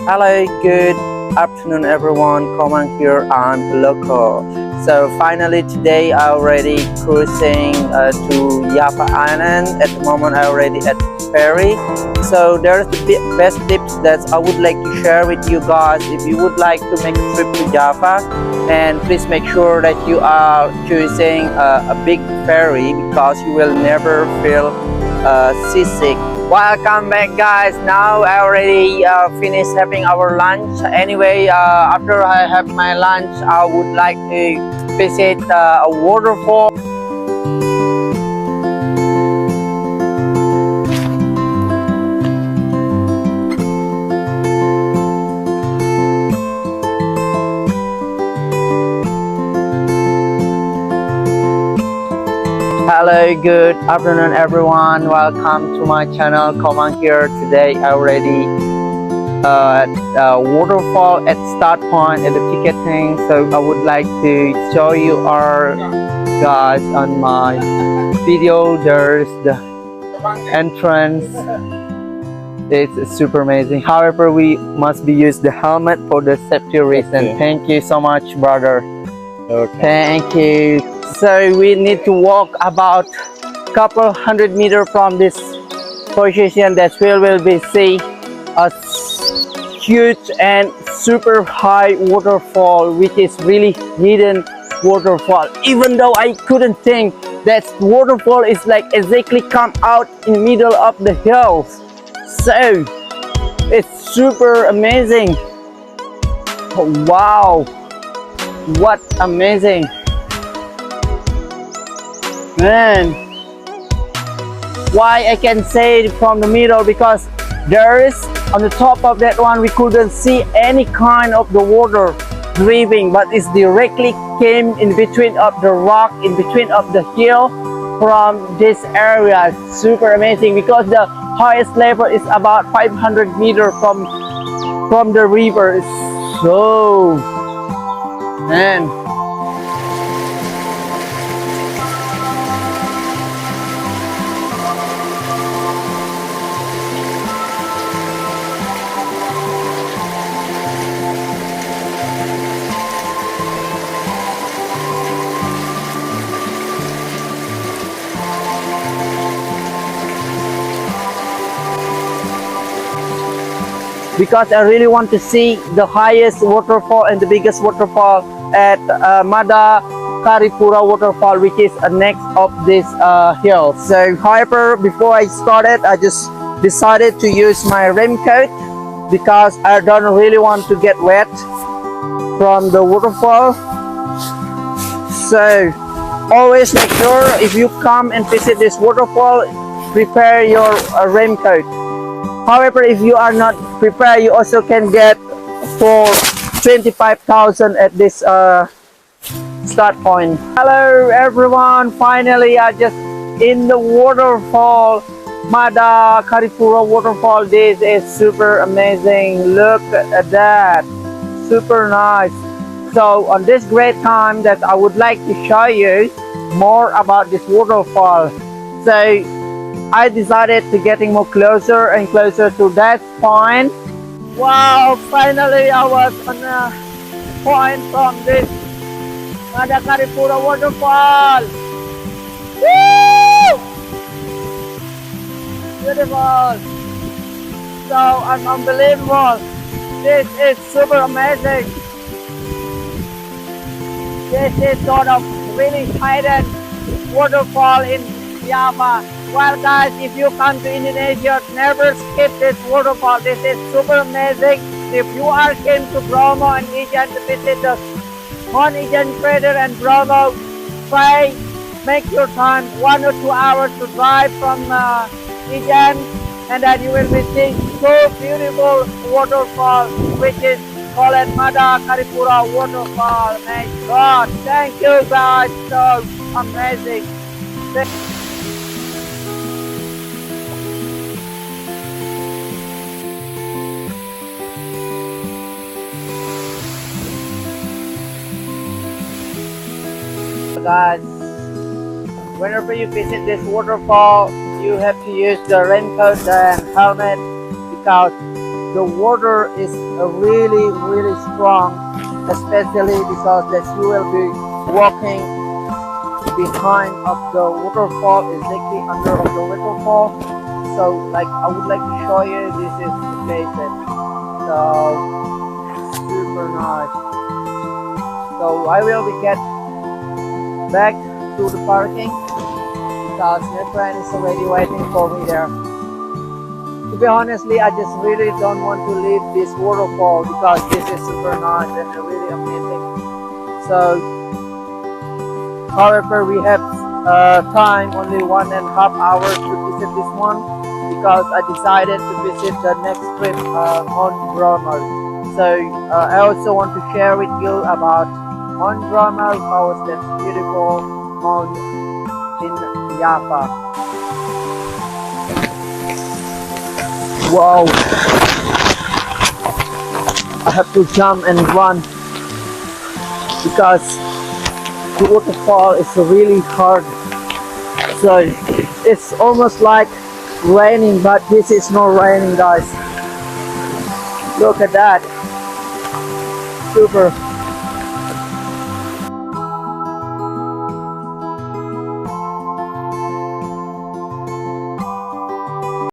Hello, good afternoon everyone. Come here, I'm local. So finally today I already cruising to Java Island. At the moment I already at ferry. So there's the best tips that I would like to share with you guys if you would like to make a trip to Java. And please make sure that you are choosing a big ferry because you will never feel seasick. Welcome back guys. Now I already finished having our lunch. Anyway, after I have my lunch I would like to visit a waterfall. Hello, good afternoon everyone. Welcome to my channel. Come on here. Today I already at waterfall at start point at the ticketing. So I would like to show you our guys on my video. There's the entrance. It's super amazing. However, we must be use the helmet for the safety reason. Okay. Thank you so much, brother. Okay. Thank you. So we need to walk about couple hundred meters from this position that we will be see a huge and super high waterfall, which is really hidden waterfall. Even though I couldn't think that waterfall is like exactly come out in the middle of the hills. So it's super amazing. Wow, what amazing. Man, why I can say it from the middle, because there is on the top of that one we couldn't see any kind of the water driving, but it's directly came in between of the rock, in between of the hill from this area. Super amazing because the highest level is about 500 meters from the river. So man, because I really want to see the highest waterfall and the biggest waterfall at Mada Karipura waterfall, which is next of this hill. So however, before I started, I just decided to use my raincoat because I don't really want to get wet from the waterfall. So always make sure if you come and visit this waterfall, prepare your raincoat. However, if you are not prepared, you also can get for 25,000 at this start point. Hello everyone, finally I just in the waterfall, Mada Karipura waterfall. This is super amazing. Look at that, super nice. So on this great time that I would like to show you more about this waterfall. So I decided to getting more closer and closer to that point. Wow, finally I was on a point from this Mada Karipura waterfall. Woo! Beautiful. So unbelievable. This is super amazing. This is sort of really hidden waterfall in Java. Well guys, if you come to Indonesia, never skip this waterfall. This is super amazing. If you are came to Bromo and Ijen to visit the Mount Ijen crater and Bromo, try make your time 1 or 2 hours to drive from Ijen, and then you will be seeing so beautiful waterfall, which is called Mada Karipura waterfall. My God, thank you guys, so amazing. Guys, whenever you visit this waterfall, you have to use the raincoat and helmet because the water is really really strong, especially because that you will be walking behind of the waterfall, exactly under of the waterfall. So like I would like to show you, this is the place that so super nice. So I will be get back to the parking because my friend is already waiting for me there. To be honestly, I just really don't want to leave this waterfall because this is super nice and really amazing. So, however, we have time only 1.5 hours to visit this one because I decided to visit the next trip on Bromo. So, I also want to share with you about on Bromo, how is that beautiful on in Java. Wow, I have to jump and run because the waterfall is really hard. So it's almost like raining, but this is not raining, guys. Look at that. Super.